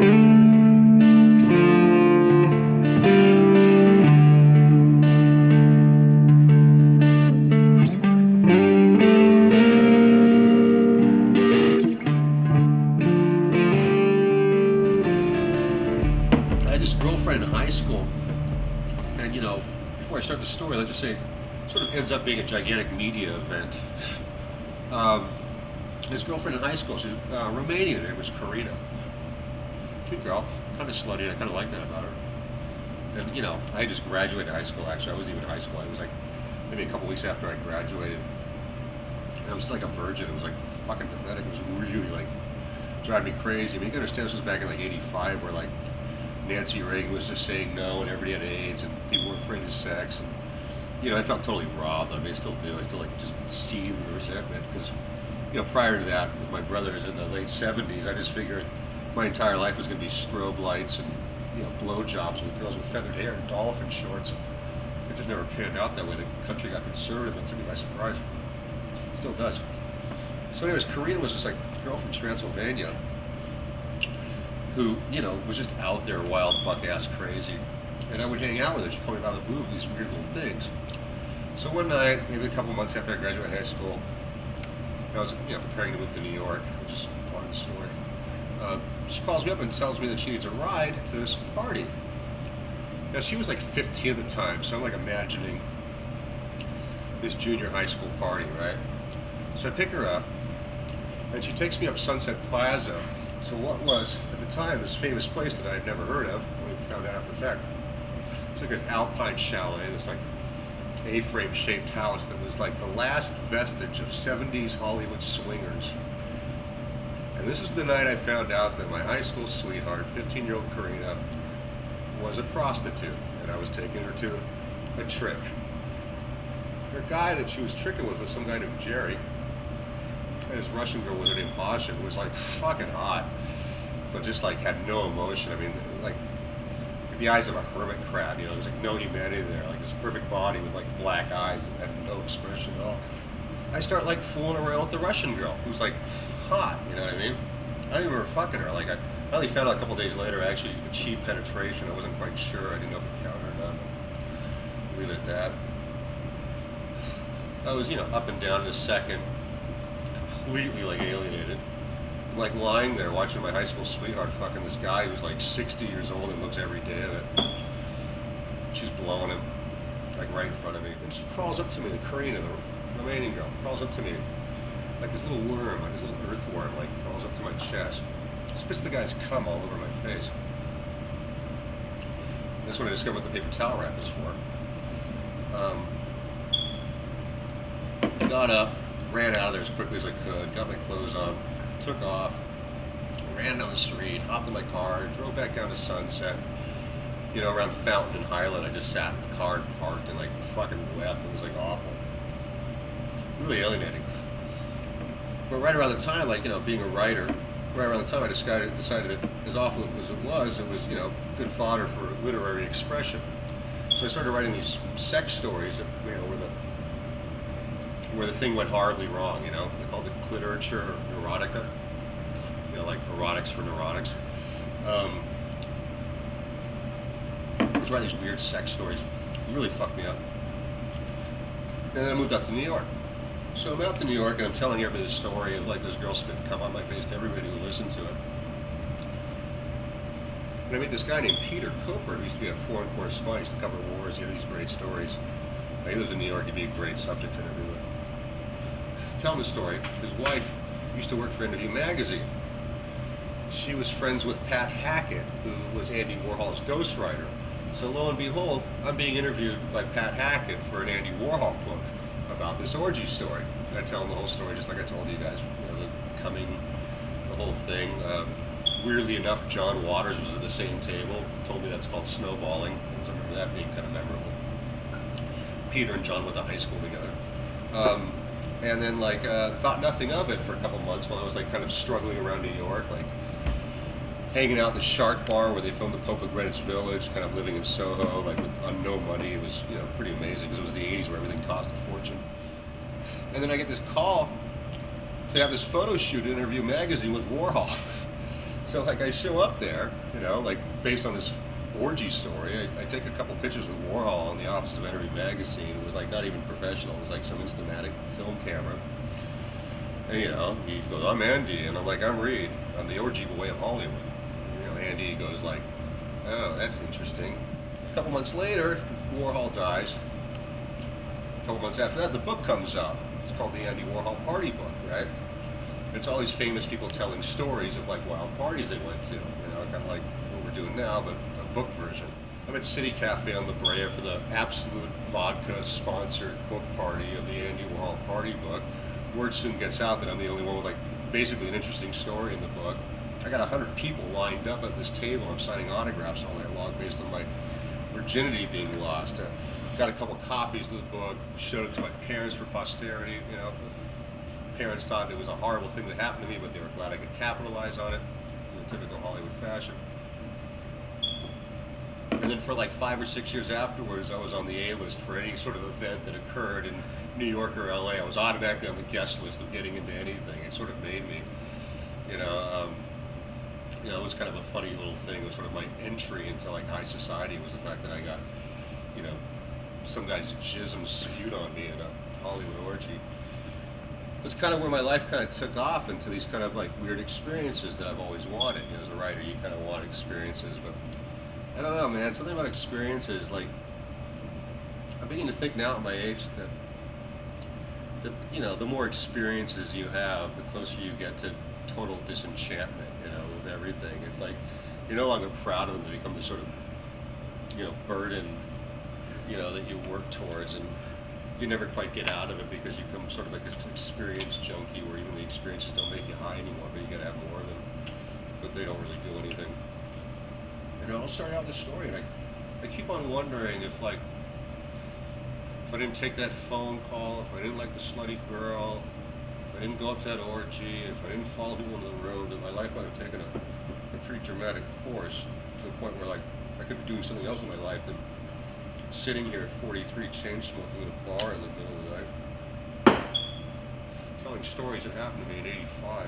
I had this girlfriend in high school, and before I start the story, let's just say, it sort of ends up being a gigantic media event. Um, His girlfriend in high school, she's Romanian, her name was Karina. Cute girl, kind of slutty, I kind of like that about her. And I had just graduated high school, actually. I wasn't even in high school. I was like maybe a couple weeks after I graduated. And I was still like a virgin. It was like fucking pathetic. It was really like driving me crazy. I mean, you can understand this was back in like '85, where like Nancy Reagan was just saying no and everybody had AIDS and people were afraid of sex. And I felt totally robbed. I mean, I still do. I still like just seethe with resentment because prior to that, with my brothers in the late '70s, I just figured my entire life was going to be strobe lights and blowjobs with girls with feathered hair and dolphin shorts. It just never panned out that way. The country got conservative and took me by surprise. Still does. So anyways, Karina was this like girl from Transylvania who, was just out there wild buck ass crazy. And I would hang out with her. She'd call me out of the blue for these weird little things. So one night, maybe a couple months after I graduated high school, I was preparing to move to New York, which is part of the story. She calls me up and tells me that she needs a ride to this party. Now she was like 15 at the time, so I'm like imagining this junior high school party, right? So I pick her up, and she takes me up Sunset Plaza. So what was, at the time, this famous place that I had never heard of, when we found that out for the fact. It's like this Alpine chalet, this like A-frame shaped house that was like the last vestige of 70s Hollywood swingers. And this is the night I found out that my high school sweetheart, 15-year-old Karina, was a prostitute, and I was taking her to a trick. Her guy that she was tricking with was some guy named Jerry, and his Russian girl with her named Basha, who was like fucking hot, but just like had no emotion. I mean, like the eyes of a hermit crab, there was like no humanity there, like this perfect body with like black eyes and had no expression at all. I start like fooling around with the Russian girl, who's like hot, you know what I mean? I don't even remember fucking her. Like I only found out a couple days later I actually achieved penetration. I wasn't quite sure. I didn't know if it counted or not. Leave it at that. I was, up and down in a second, completely like alienated. I'm like lying there watching my high school sweetheart fucking this guy who's like 60 years old and looks every day of it. She's blowing him, like right in front of me. And she crawls up to me, the Karina, the Romanian girl, crawls up to me like this little worm, like this little earthworm, like crawls up to my chest. Spits the guy's cum all over my face. That's when I discovered what the paper towel wrap is for. I got up, ran out of there as quickly as I could, got my clothes on, took off, ran down the street, hopped in my car, drove back down to Sunset. Around Fountain and Highland, I just sat in the car and parked and like fucking wept. It was like awful. Really alienating. But right around the time, like, being a writer, right around the time I decided that as awful as it was, good fodder for literary expression. So I started writing these sex stories that, where the thing went horribly wrong, they called it cliterature or neurotica, like erotics for neurotics. I was writing these weird sex stories. It really fucked me up. And then I moved out to New York. So I'm out to New York and I'm telling everybody the story of like this girl spitting cum on my face to everybody who listened to it. And I met this guy named Peter Coper, who used to be a foreign correspondent, he used to cover wars, he had these great stories. He lives in New York, he'd be a great subject to interview with. Tell him the story. His wife used to work for Interview magazine. She was friends with Pat Hackett, who was Andy Warhol's ghostwriter. So lo and behold, I'm being interviewed by Pat Hackett for an Andy Warhol book about this orgy story. And I tell him the whole story just like I told you guys, the whole thing. Weirdly enough, John Waters was at the same table, told me that's called snowballing. I remember that being kind of memorable. Peter and John went to high school together. And then thought nothing of it for a couple months while I was kind of struggling around New York, hanging out in the Shark Bar where they filmed the Pope of Greenwich Village, kind of living in Soho, on no money. It was, pretty amazing because it was the 80s where everything cost a fortune. And then I get this call to have this photo shoot at Interview magazine with Warhol. So like I show up there, like based on this orgy story. I take a couple pictures with Warhol in the office of Entity magazine. It was like not even professional. It was like some Instamatic film camera. And he goes, "I'm Andy," and I'm like, "I'm Reed. I'm the orgy boy of Hollywood." Andy goes like, "Oh, that's interesting." A couple months later, Warhol dies. A couple months after that, the book comes out. It's called the Andy Warhol Party Book, right? It's all these famous people telling stories of like wild parties they went to, kind of like what we're doing now, but a book version. I'm at City Cafe on La Brea for the Absolute Vodka sponsored book party of the Andy Warhol Party Book. Word soon gets out that I'm the only one with like basically an interesting story in the book. I got 100 people lined up at this table. I'm signing autographs all night long based on my virginity being lost. Got a couple copies of the book, showed it to my parents for posterity. Parents thought it was a horrible thing that happened to me, but they were glad I could capitalize on it in typical Hollywood fashion. And then for like 5 or 6 years afterwards, I was on the A-list for any sort of event that occurred in New York or LA. I was automatically on the guest list of getting into anything. It sort of made me, it was kind of a funny little thing. It was sort of my entry into like high society was the fact that I got, some guy's jism spewed on me in a Hollywood orgy. It's kind of where my life kind of took off into these kind of like weird experiences that I've always wanted. As a writer, you kind of want experiences, but I don't know, man. Something about experiences, like I'm beginning to think now at my age that the more experiences you have, the closer you get to total disenchantment, with everything. It's like you're no longer proud of them to become the sort of, burden, that you work towards, and you never quite get out of it because you become sort of like this experience junkie where even the experiences don't make you high anymore, but you gotta have more of them, but they don't really do anything. I'll start out the story, and I keep on wondering if I didn't take that phone call, if I didn't like the slutty girl, if I didn't go up to that orgy, if I didn't follow people into the road, that my life might have taken a pretty dramatic course to the point where like I could be doing something else in my life than sitting here at 43 chain smoking in a bar in the middle of the night, telling stories that happened to me in '85.